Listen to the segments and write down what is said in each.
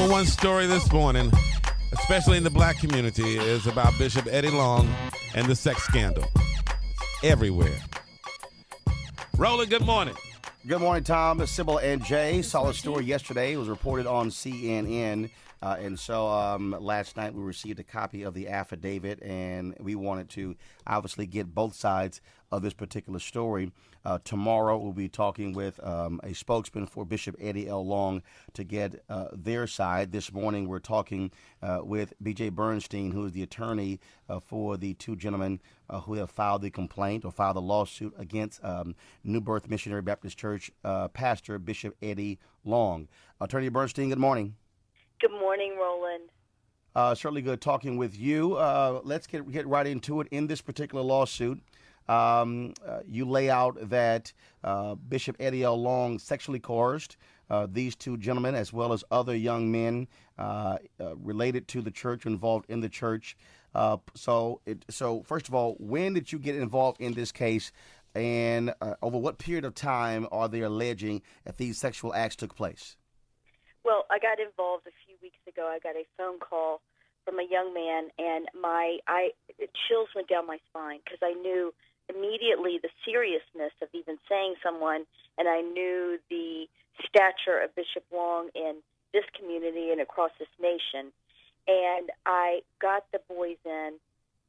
number one story this morning, especially in the black community, is about Bishop Eddie Long and the sex scandal. Everywhere. Roland, good morning. Good morning, Tom, Sybil, and Jay. Saw a story yesterday. It was reported on CNN. And so last night we received a copy of the affidavit, and we wanted to obviously get both sides of this particular story. Tomorrow we'll be talking with a spokesman for Bishop Eddie L. Long to get their side. This morning we're talking with B.J. Bernstein, who is the attorney for the two gentlemen who have filed the complaint or filed the lawsuit against New Birth Missionary Baptist Church pastor Bishop Eddie Long. Attorney Bernstein, good morning. Good morning, Roland. Certainly good talking with you. Let's get right into it. In this particular lawsuit, you lay out that Bishop Eddie L. Long sexually coerced these two gentlemen as well as other young men related to the church, involved in the church. So first of all, when did you get involved in this case, and over what period of time are they alleging that these sexual acts took place? Well, I got involved a few weeks ago. I got a phone call from a young man, and chills went down my spine because I knew immediately the seriousness of even saying someone, and I knew the stature of Bishop Long in this community and across this nation. And I got the boys in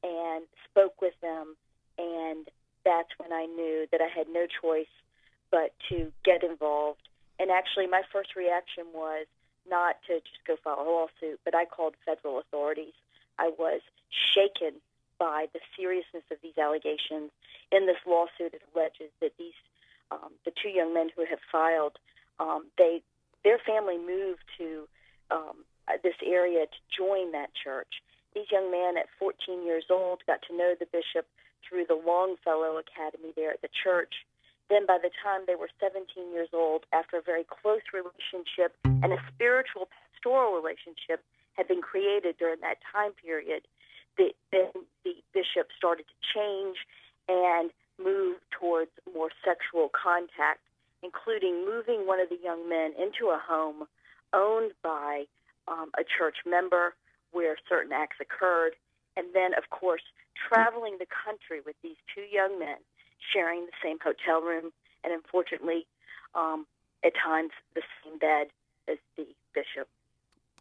and spoke with them, and that's when I knew that I had no choice but to get involved. And actually, my first reaction was not to just go file a lawsuit, but I called federal authorities. I was shaken by the seriousness of these allegations. In this lawsuit, it alleges that these, the two young men who have filed, their family moved to this area to join that church. These young men at 14 years old got to know the bishop through the Longfellow Academy there at the church. Then by the time they were 17 years old, after a very close relationship and a spiritual pastoral relationship had been created during that time period, the bishop started to change and move towards more sexual contact, including moving one of the young men into a home owned by a church member where certain acts occurred, and then, of course, traveling the country with these two young men, sharing the same hotel room, and unfortunately, at times, the same bed as the bishop.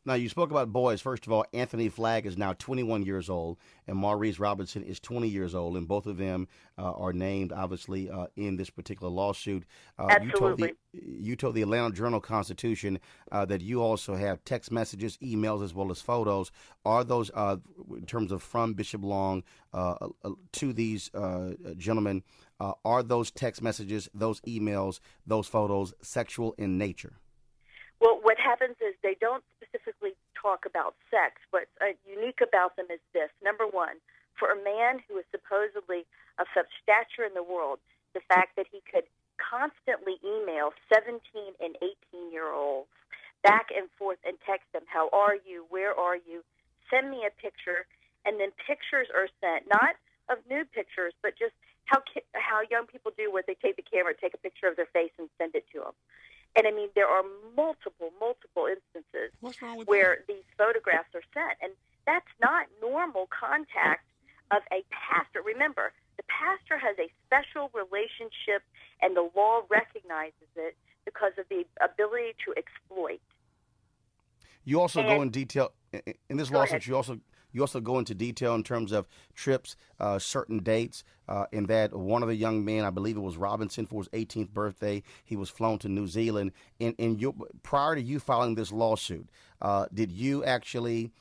Now, you spoke about boys. First of all, Anthony Flagg is now 21 years old, and Maurice Robinson is 20 years old, and both of them are named, obviously, in this particular lawsuit. Absolutely. You told the Atlanta Journal-Constitution that you also have text messages, emails, as well as photos. Are those, in terms of from Bishop Long to these gentlemen, are those text messages, those emails, those photos sexual in nature? Well, what happens is they don't specifically talk about sex. What's unique about them is this. Number one, for a man who is supposedly of such stature in the world, the fact that he could constantly email 17 and 18-year-olds back and forth and text them, how are you, where are you, send me a picture, and then pictures are sent, not of nude pictures, but just how young people do where they take the camera, take a picture of their face, and send it to them. And, I mean, there are multiple instances where these photographs are sent. And that's not normal contact of a pastor. Remember, the pastor has a special relationship, and the law recognizes it because of the ability to exploit. You also go in detail in this lawsuit. Ahead. You also go into detail in terms of trips, certain dates, in that one of the young men, I believe it was Robinson, for his 18th birthday, he was flown to New Zealand. Prior to you filing this lawsuit, did you actually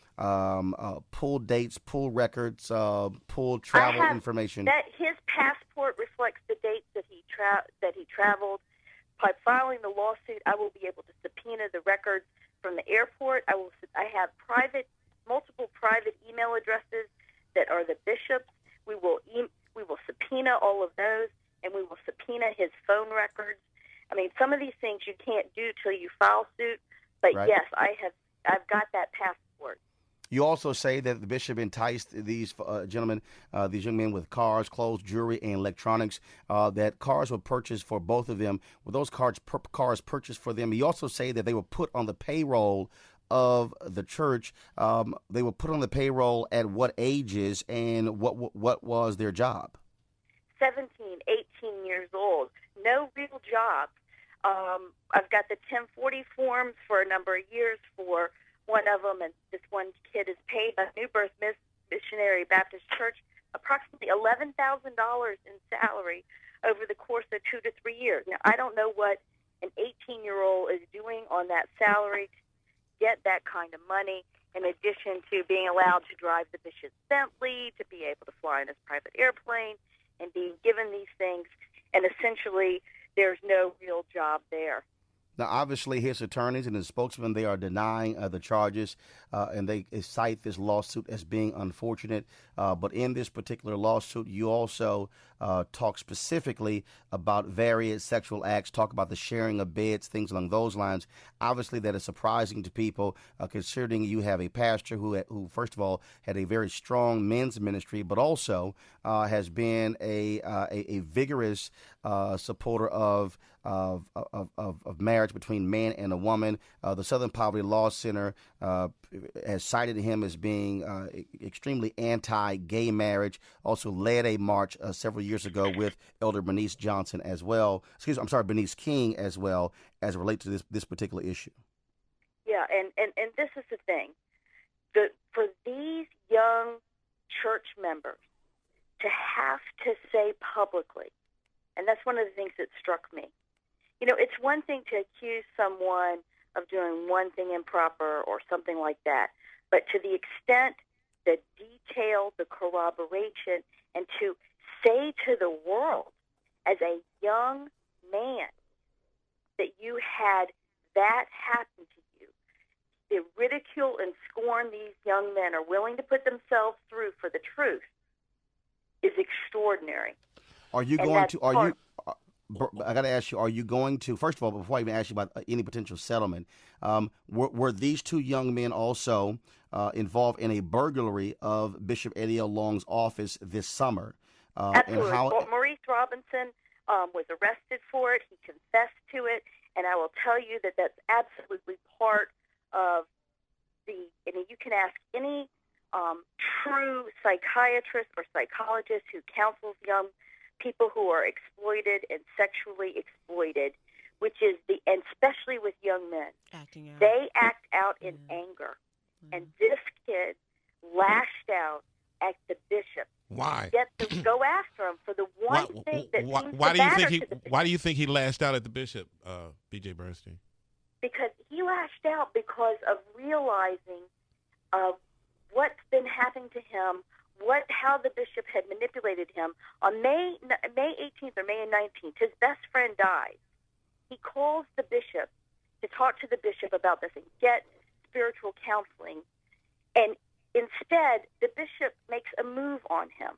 pull dates, pull records, pull travel information? That his passport reflects the dates that he traveled. By filing the lawsuit, I will be able to subpoena the records from the airport. I have multiple private email addresses that are the bishop's. We will subpoena all of those, and we will subpoena his phone records. I mean, some of these things you can't do till you file suit, but right. Yes, I've got that passport. You also say that the bishop enticed these gentlemen, these young men, with cars, clothes, jewelry, and electronics, that cars were purchased for both of them. Were those cars purchased for them? You also say that they were put on the payroll of the church. They were put on the payroll at what ages, and what was their job? 17, 18 years old. No real jobs. I've got the 1040 forms for a number of years for one of them, and this one kid is paid by New Birth Missionary Baptist Church approximately $11,000 in salary over the course of 2 to 3 years. Now, I don't know what an 18-year-old is doing on that salary to get that kind of money, in addition to being allowed to drive the bishop's Bentley, to be able to fly in his private airplane, and being given these things, and essentially there's no real job there. Now, obviously, his attorneys and his spokesman, they are denying the charges, and they cite this lawsuit as being unfortunate. But in this particular lawsuit, you also talk specifically about various sexual acts, talk about the sharing of beds, things along those lines. Obviously, that is surprising to people, considering you have a pastor who, first of all, had a very strong men's ministry, but also has been a vigorous supporter of marriage between man and a woman. The Southern Poverty Law Center has cited him as being extremely anti-gay marriage. Also led a march several years ago with Elder Bernice Johnson as well. Bernice King as well, as it relates to this particular issue. Yeah, and this is the thing. For these young church members to have to say publicly, and that's one of the things that struck me. You know, it's one thing to accuse someone of doing one thing improper or something like that, but to the extent, the detail, the corroboration, and to say to the world as a young man that you had that happen to you, the ridicule and scorn these young men are willing to put themselves through for the truth is extraordinary. Are you going to, I got to ask you, are you going to, first of all, before I even ask you about any potential settlement, were these two young men also involved in a burglary of Bishop Eddie L. Long's office this summer? Absolutely. Maurice Robinson was arrested for it. He confessed to it. And I will tell you that that's absolutely part of and you can ask any true psychiatrist or psychologist who counsels young people who are exploited and sexually exploited, which is and especially with young men, they act out in anger. And this kid lashed out at the bishop. Why? Get to go after him for the one thing that seems to matter to the bishop. Why do you think he lashed out at the bishop, B.J. Bernstein? Because he lashed out because of realizing what's been happening to him, how the bishop had manipulated him. On May 18th or May 19th, his best friend dies. He calls the bishop to talk to the bishop about this and get spiritual counseling. And instead, the bishop makes a move on him.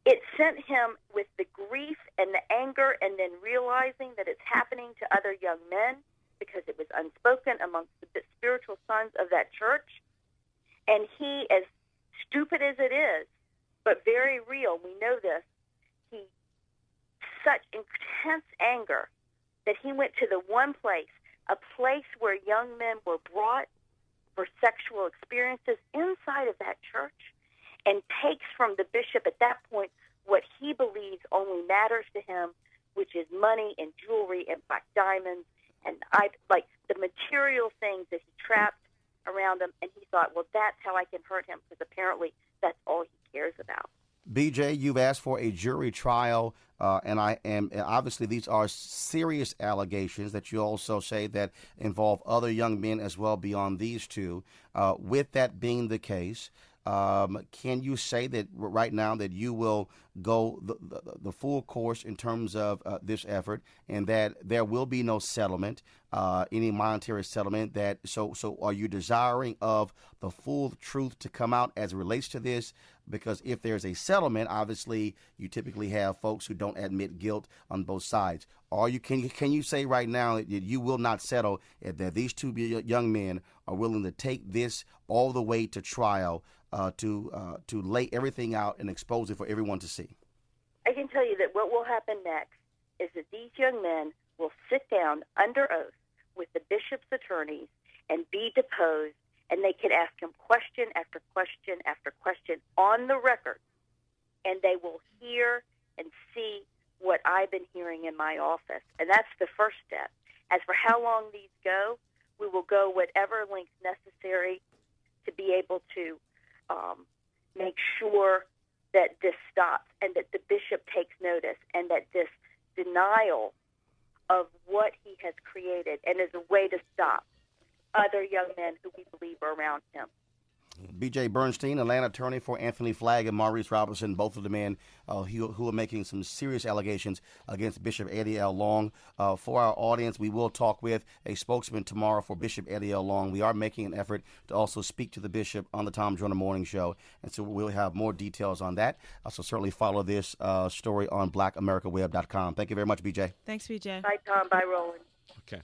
It sent him with the grief and the anger, and then realizing that it's happening to other young men because it was unspoken amongst the spiritual sons of that church. And he, as stupid as it is, but very real, we know this, he such intense anger that he went to the one place, a place where young men were brought for sexual experiences inside of that church, and takes from the bishop at that point what he believes only matters to him, which is money and jewelry and black diamonds and like the material things that he trapped around him. And he thought, well, that's how I can hurt him, because apparently that's all he cares about. BJ, you've asked for a jury trial, and obviously these are serious allegations that you also say that involve other young men as well beyond these two. With that being the case, can you say that right now that you will go the full course in terms of this effort, and that there will be no settlement, any monetary settlement? So are you desiring of the full truth to come out as it relates to this? Because if there's a settlement, obviously you typically have folks who don't admit guilt on both sides. Can you say right now that you will not settle, that these two young men are willing to take this all the way to trial, to lay everything out and expose it for everyone to see? I can tell you that what will happen next is that these young men will sit down under oath with the bishop's attorneys and be deposed, and they can ask him question after question after question on the record, and they will hear and see what I've been hearing in my office. And that's the first step. As for how long these go, we will go whatever length necessary to be able to make sure that this stops and that the bishop takes notice and that this denial of what he has created and is a way to stop other young men who we believe are around him. B.J. Bernstein, Atlanta attorney for Anthony Flagg and Maurice Robinson, both of the men who are making some serious allegations against Bishop Eddie L. Long. For our audience, we will talk with a spokesman tomorrow for Bishop Eddie L. Long. We are making an effort to also speak to the bishop on the Tom Joyner Morning Show, and so we'll have more details on that. So certainly follow this story on blackamericaweb.com. Thank you very much, B.J. Thanks, BJ. Bye, Tom. Bye, Roland. Okay.